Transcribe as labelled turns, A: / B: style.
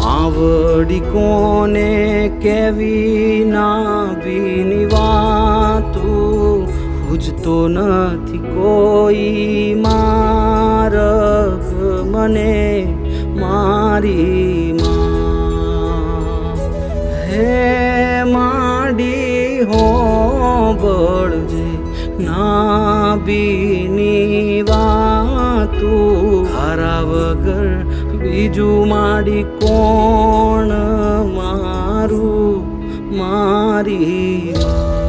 A: આવડી કોને કેવી ના બીની વાતું પૂજતો નથી કોઈ મારગ મને મારી માં હે માંડી હો બળજે ના બીની વાતું હારા વગર બીજું માડી કોણ મારું મારી માં